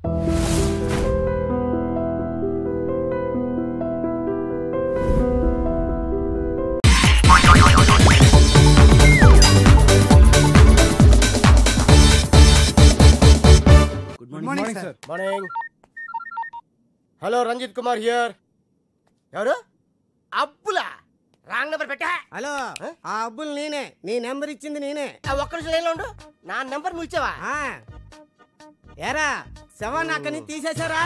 Good morning sir. Morning. Hello, Ranjith Kumar here. ఎవరు? అబ్బులా? Wrong number పెట్టా. హలో, ఆ అబ్బులు నేనే. నీ నెంబర్ ఇచ్చింది నేనే. ఒక్క నిమిషం లైన్లో ఉండు. నా నెంబర్ నువ్వు ఇచ్చావా? ఏరా శవాన్ని అక్కడి తీసేశారా?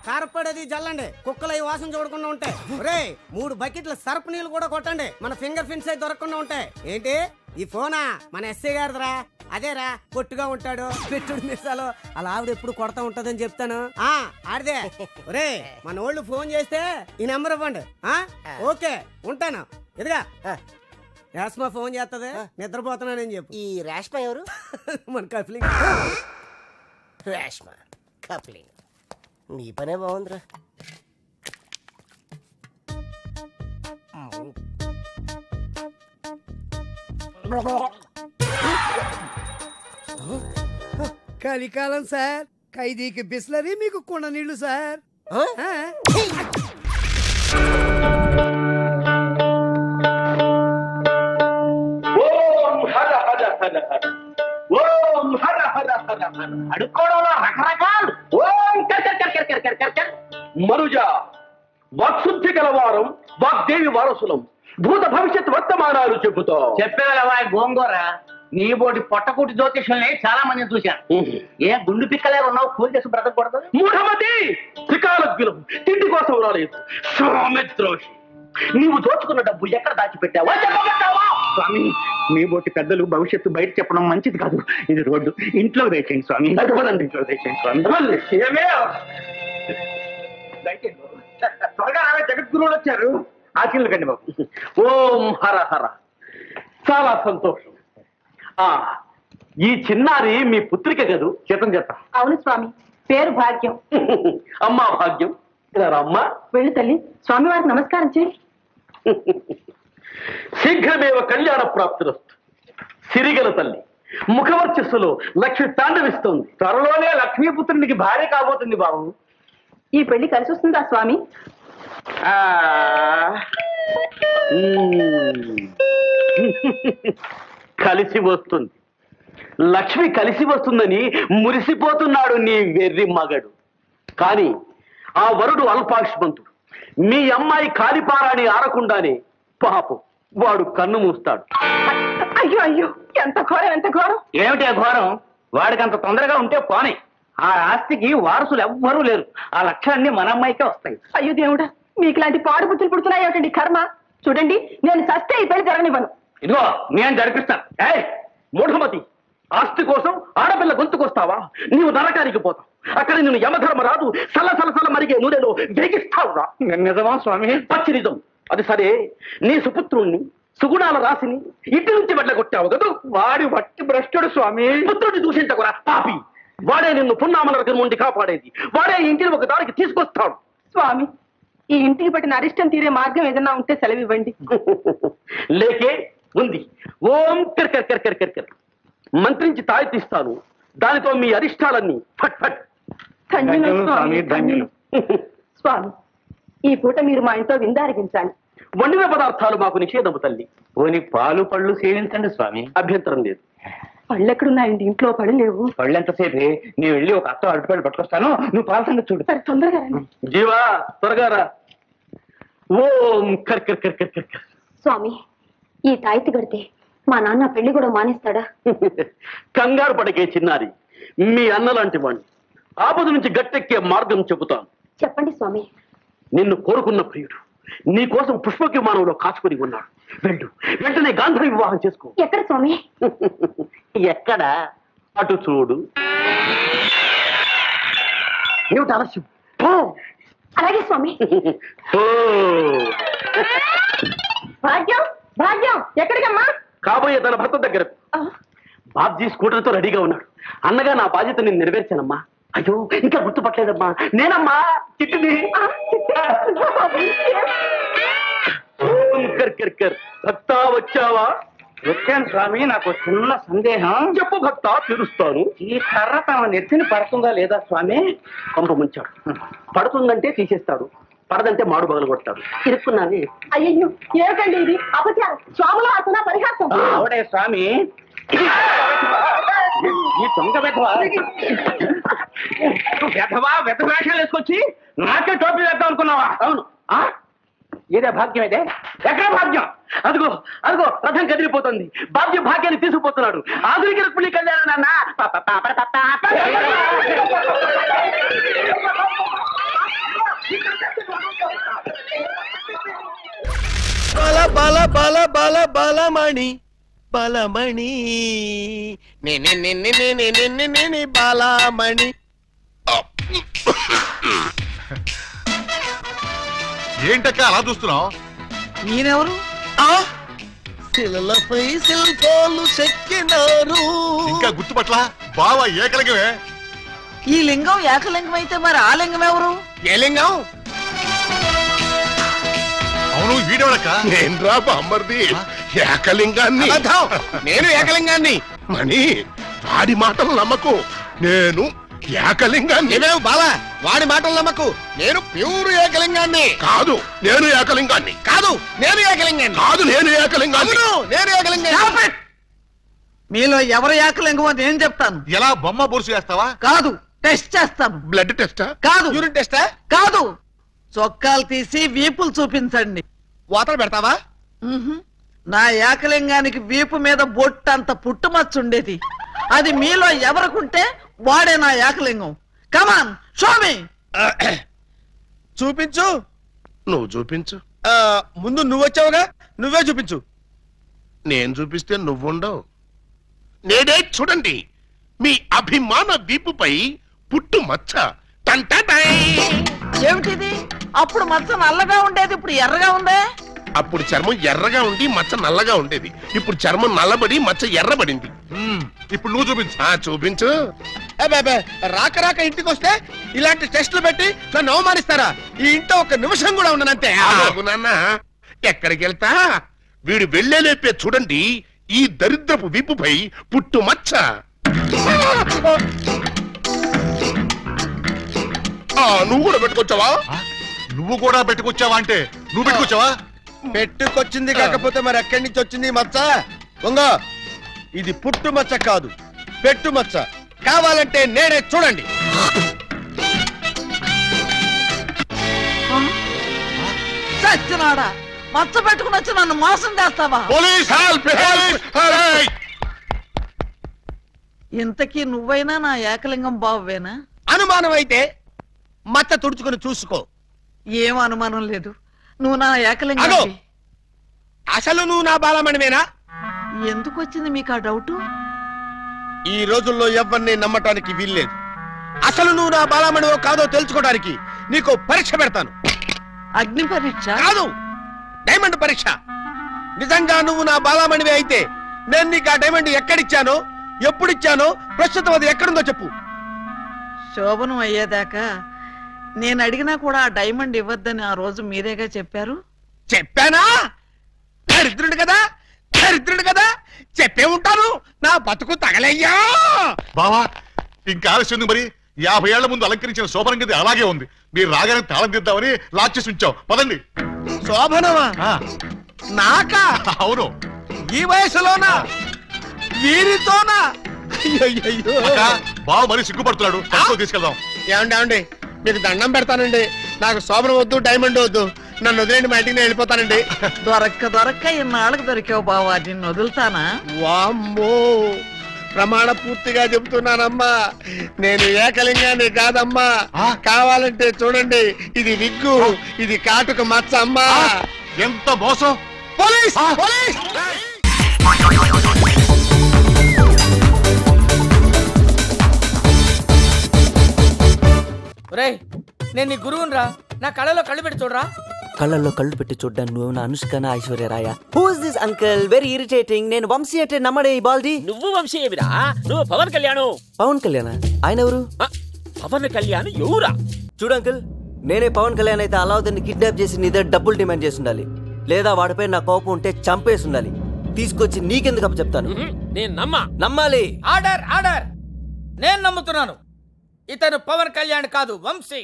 కారపడేది జల్లండి, కుక్కలు ఈ వాసన చూడకుండా ఉంటాయి. ఒరే 3 బకెట్ల సర్ఫ్ నీళ్ళు కూడా కొట్టండి, మన ఫింగర్ ప్రింట్స్ అయితే దొరకకుండా ఉంటాయి. ఏంటి ఈ ఫోనా? మన ఎస్ఐ గారిదిరా. అదేరా, పొట్టుగా ఉంటాడు, పెట్టుడు మిసాలు, అలా ఆవిడ ఎప్పుడు కొడతా ఉంటదని చెప్తాను. ఆడిదే. ఒరే మన వాళ్ళు ఫోన్ చేస్తే ఈ నెంబర్ ఇవ్వండి. ఓకే ఉంటాను. ఎదుగా రేష్మ ఫోన్ చేస్తుంది, నిద్రపోతున్నానని చెప్పు. ఈ రేష్మ ఎవరు? మన కప్లింగ్. రేష్మ కప్లింగ్. నీ పనే బాగుందిరా. కలికాలం సార్, ఖైదీకి బిస్లరీ, మీకు కుండ నీళ్లు సార్. అడుక్కోవడంలో రకరకాలు. మనుజ వాక్శుద్ధి గలవారం, వాగ్దేవి వారసులం, భూత భవిష్యత్ వర్తమానాలు చెబుతాం. చెప్పేవా గోంగూర, నీ బోటి పొట్టకూటి జ్యోతిష్యుల్ని చాలా మందిని చూశాను. ఏ గుండు పిక్కలే ఉన్నావు, కూలి చేసి బ్రతకూడదు. మూఢమతి త్రికాలజ్ఞులం, తిండి కోసం రాలేదు. స్వామిద్రోషి, నీవు దోచుకున్న డబ్బు ఎక్కడ దాచిపెట్టావా? స్వామి, మీ బోటి పెద్దలు భవిష్యత్తు బయట చెప్పడం మంచిది కాదు. ఇది రోడ్డు, ఇంట్లో దయచేయండి స్వామి. ఇంట్లో దయచేయండి స్వామి. త్వరగా జగద్గురువులు వచ్చారు, ఆశీర్లు కండి బాబు. ఓం హర హర. చాలా సంతోషం. ఈ చిన్నారి మీ పుత్రిక కదూ? చేతం చేత. అవును స్వామి, పేరు భాగ్యం. అమ్మా భాగ్యం, అమ్మా వెళ్ళు తల్లి, స్వామి వారికి నమస్కారం చేయి. శీఘ్రమేవ కళ్యాణ ప్రాప్తిరస్తు. సిరిగల తల్లి ముఖవర్చస్సులో లక్ష్మి తాండవిస్తోంది. త్వరలోనే లక్ష్మీపుత్రునికి భార్య కాబోతుంది బాబు. ఈ పెళ్లి కలిసి వస్తుందా స్వామి? కలిసి వస్తుంది. లక్ష్మి కలిసి వస్తుందని మురిసిపోతున్నాడు నీ వెర్రి మగడు. కానీ ఆ వరుడు అల్పాయుష్మంతుడు. మీ అమ్మాయి కాలిపారాని ఆరకుండానే పాపం వాడు కన్ను మూస్తాడు. అయ్యో అయ్యో, ఎంత ఘోరం, ఎంత ఘోరం. ఏమిటి ఆ ఘోరం? వాడికి అంత తొందరగా ఉంటే పోనీ. ఆ ఆస్తికి వారసులు ఎవ్వరూ లేరు. ఆ లక్ష్యాన్ని మన అమ్మాయికే వస్తాయి. అయ్యో దేవుడా, మీకు ఇలాంటి పాడు బుద్ధులు పుడుతున్నాయి ఏమిటండి కర్మ. చూడండి, నేను సస్తే ఈ పెళ్లి జరగనివ్వను. ఇదిగో నేను జరిపిస్తాను. మూఢమతి, ఆస్తి కోసం ఆడపిల్ల గొంతుకొస్తావా? నీవు నరకానికి పోతావు. అక్కడ నేను యమధర్మరాజు సల మరిగే నూనెలో వేగిస్తావురా. నిజమా స్వామి? పచ్చి నిజం. అది సరే, నీ సుపుత్రుణ్ణి సుగుణాల రాసిని ఇంటి నుంచి వెళ్ళగొట్టావు కదా. వాడి వట్టి భ్రష్టుడు స్వామి. పుత్రుడిని దూషించకురా పాపి. వాడే నిన్ను పున్నామల రకం నుండి కాపాడేది. వాడే ఇంటిని ఒక దానికి తీసుకొస్తాడు. స్వామి, ఈ ఇంటికి పట్టిన అరిష్టం తీరే మార్గం ఏదన్నా ఉంటే సెలవివ్వండి. లేకే ఉంది. ఓం కర్ మంత్రించి తాయెత్తిస్తాను. దానితో మీ అరిష్టాలన్నీ ఫట్ ఫట్. స్వామి, స్వామి, ఈ పూట మీరు మా ఇంట్లో విందారగించాలి. వండిన పదార్థాలు మాకు నిషేధము తల్లి. పోని పాలు పళ్ళు సేవించండి స్వామి. అభ్యంతరం లేదు. పళ్ళెక్కడున్నాయండి? ఇంట్లో పళ్ళు లేవు. పళ్ళు ఎంతసేపే? నేను వెళ్ళి ఒక అత్త అరటిపళ్ళు పట్టుకొస్తాను, నువ్వు పాల సంగతి చూడు. సరే, తొందరగా రండి. జీవా, త్వరగా రా. ఓం కర్ స్వామి, ఈ తాయితీ కడితే మా నాన్న పెళ్లి కూడా మానేస్తాడా? కంగారు పడకే చిన్నారి. మీ అన్నలాంటి వాణ్ణి. ఆపద నుంచి గట్టెక్కే మార్గం చెబుతాను. చెప్పండి స్వామి. నిన్ను కోరుకున్న ప్రియుడు నీ కోసం పుష్పక విమానంలో కాచుకుని ఉన్నాడు. వెళ్ళు, వెంటనే గాంధర్వ వివాహం చేసుకో. ఎక్కడ స్వామి? ఎక్కడ? అటు చూడు. ఏమిటి ఆలస్యం? అలాగే స్వామి. భాగ్యం, భాగ్యం, ఎక్కడికమ్మా? కాబోయే తన భర్త దగ్గర. బాబ్జీ స్కూటర్తో రెడీగా ఉన్నాడు. అన్నగా నా బాధ్యత నేను నెరవేర్చానమ్మా. అయ్యో, ఇంకా గుర్తుపట్టలేదమ్మా. నేనమ్మా, చిట్టుని. భక్తా వచ్చావా? వచ్చాను స్వామి. నాకు చిన్న సందేహం. చెప్పు భక్త, తీరుస్తాను. ఈ కర్ర తమ నెత్తిని పడుతుందా లేదా స్వామి? కొంప ముంచాడు. పడుతుందంటే తీసేస్తాడు, పడదంటే మాడు బగలు కొడతాడు. ఇరుక్కున్నాను. అయ్యో ఏమిటండి ఇది అపచారం? స్వాముల ఆసన పరిహాసం. ఆవిడే స్వామి. ఈ దొంగ వెధవా వెధ వేషాలు వేసుకొచ్చి నాకే టోపీ వేద్దాం అనుకున్నావా? అవును. ఏదే భాగ్యం ఇదే? ఎక్కడ భాగ్యం? అదిగో అదిగో రథం కదిలిపోతుంది. భాగ్యాన్ని తీసుకుపోతున్నాడు. ఆధునిక రుక్మిణి కళ్యాణం నాన్న. బల బల బల బల బలమణి బలమణి బలమణి. ఏంటక్క అలా చూస్తున్నావు? ఈయనెవరు? శిలలపై శిల్పాలు చెక్కినారు. ఇంకా గుర్తుపట్ల బావా ఏకలింగమే. ఈ లింగం ఏకలింగం అయితే మరి ఆ లింగం ఎవరు? ఏ లింగం? అవును, వీడెవడక్క? నేను రా బామ్మర్ది, ఏకలింగాన్ని. నేను ఏకలింగాన్ని. మణి, వాడి మాటలు నమ్మకు. నేను ఏకలింగాన్ని. నువ్వేవు బాలా, వాడి మాటలు నమ్మకు. నేను ప్యూర్ ఏకలింగాన్ని. కాదు, నేను ఏకలింగాన్ని. కాదు, నేను ఏకలింగాన్ని. కాదు, నేను ఏకలింగాన్ని. నేను ఏకలింగాన్ని. మీలో ఎవరు ఏకలింగం అని నేను చెప్తాను. ఎలా బొమ్మ బొరుసు వేస్తావా? కాదు, టెస్ట్ చేస్తాను. బ్లడ్ టెస్టా? కాదు. యూరిన్ టెస్టా? కాదు, చొక్కాలు తీసి వీపులు చూపించండి. వాతలు పెడతావా? నా ఏకలింగానికి వీపు మీద బొట్టంత పుట్టుమచ్చ ఉండేది. అది మీలో ఎవరికుంటే వాడే నా ఏకలింగం. కమాన్ షోమి. చూపించు. నువ్వు చూపించు. ముందు నువ్వు వచ్చావుగా, నువ్వే చూపించు. నేను చూపిస్తే నువ్వుండవు. నేనే చూడండి, మీ అభిమాన వీపుపై పుట్టు మచ్చ. ఏమిటిది? అప్పుడు మచ్చ నల్లగా ఉండేది, ఇప్పుడు ఎర్రగా ఉందే. అప్పుడు చర్మం ఎర్రగా ఉండి మచ్చ నల్లగా ఉండేది. ఇప్పుడు చర్మం నల్లబడి మచ్చ ఎర్రబడింది. ఇప్పుడు నువ్వు చూపించు. చూపించు. రాక రాక ఇంటికి వస్తే ఇలాంటి టెస్టులు పెట్టి నన్ను అవమానిస్తారా? ఈ ఇంట్లో ఒక నిమిషం కూడా ఉండనంతే. నాన్న, ఎక్కడికి వెళ్తా? వీడు వెళ్ళేలేపే చూడండి, ఈ దరిద్రపు వీపుపై పుట్టు మచ్చ. నువ్వు కూడా పెట్టుకొచ్చావా? నువ్వు కూడా పెట్టుకొచ్చావా అంటే నువ్వు పెట్టుకొచ్చావా? పెట్టుకొచ్చింది కాకపోతే మరి ఎక్కడి నుంచి వచ్చింది మచ్చ? ఉంగో, ఇది పుట్టు మచ్చ కాదు, పెట్టు మచ్చ. కావాలంటే నేనే చూడండి. సచ్చినాడా, మచ్చ పెట్టుకుని వచ్చి నన్ను మోసం చేస్తావా? ఇంతకీ నువ్వైనా నా ఏకలింగం బావేనా? అనుమానం అయితే మచ్చ తుడుచుకుని చూసుకో. ఏం అనుమానం లేదు, నువ్వు నా ఏకలింగం. అసలు నువ్వు నా బాలమణివేనా? ఎందుకు వచ్చింది మీకు ఆ డౌటు? ఈ రోజుల్లో ఎవరిని నమ్మటానికి వీల్లేదు. అసలు నువ్వు నా బాలమణివో కాదో తెలుసుకోవడానికి నీకు పరీక్ష పెడతాను. అగ్ని పరీక్ష కాదు, డైమండ్ పరీక్ష. నిజంగా నువ్వు నా బాలమణివే అయితే నేను నీకు ఆ డైమండ్ ఎక్కడిచ్చానో, ఎప్పుడిచ్చానో, ప్రస్తుతం అది ఎక్కడుందో చెప్పు. శోభనం అయ్యేదాకా నేను అడిగినా కూడా ఆ డైమండ్ ఇవ్వద్దని ఆ రోజు మీరేగా చెప్పారు. చెప్పానా? దరిద్రుడు కదా, దరిద్రుడు కదా, చెప్పే ఉంటాను. నా బతుకు తగలయ్యా. బావా, ఇంకా ఆలస్యం ఉంది. మరి 50 ఏళ్ల ముందు అలంకరించిన శోభనం గది అలాగే ఉంది. మీరు రాగానే తాళం తీద్దామని లాక్ చేసి ఉంచావు. పదండి. శోభనమా? నాకా? అవును. ఈ వయసులోనా? వీరితోనా? బావ మరీ సిగ్గుపడుతున్నాడు. తీసుకెళ్దాం. ఏమండి, మీకు దండం పెడతానండి. నాకు శోభనం వద్దు, డైమండ్ వద్దు. నన్ను వదిలేండి, మా ఇంటికి నేను వెళ్ళిపోతానండి. దొరక్క ఇన్నాళ్ళకి దొరికావు బావా, నిన్ను వదులుతానా? వామ్మో, ప్రమాణ పూర్తిగా చెబుతున్నానమ్మా, నేను ఏకలింగాన్ని కాదమ్మా. కావాలంటే చూడండి, ఇది విగ్గు, ఇది కాటుక మచ్చ అమ్మా. ఎంత మోసం! పోలీస్! పోలీస్! నేను నీ గురువుని రా, నా కళ్ళలో కళ్ళు పెట్టి చూడరా. కళ్ళల్లో కళ్ళు పెట్టి చూడ్డానికి నువ్వు అనుష్కనా ఐశ్వర్య రాయ? Who is this uncle? Very irritating. నేను వంశీ అంటే నమ్మడే ఈ బాల్ది. నువ్వు వంశీ ఏమిరా? నువ్వు పవన్ కళ్యాణ్. పవన్ కళ్యాణ్? ఆయన ఎవరు? పవన్ కళ్యాణ్ ఎవరా? చూడు అంకుల్, నేనే పవన్ కళ్యాణ్ అయితే అలావుద్దీన్ కిడ్నాప్ చేసి నీ దగ్గర డబ్బులు డిమాండ్ చేసి ఉండాలి, లేదా వాడిపై నా కోపం ఉంటే చంపేసి ఉండాలి. తీసుకొచ్చి నీకెందుకు అప్ప చెప్తాను? నేను నమ్మాలి. ఆర్డర్ ఆర్డర్, నేను నమ్ముతున్నాను. ఇతను పవన్ కళ్యాణ్ కాదు, వంశీ.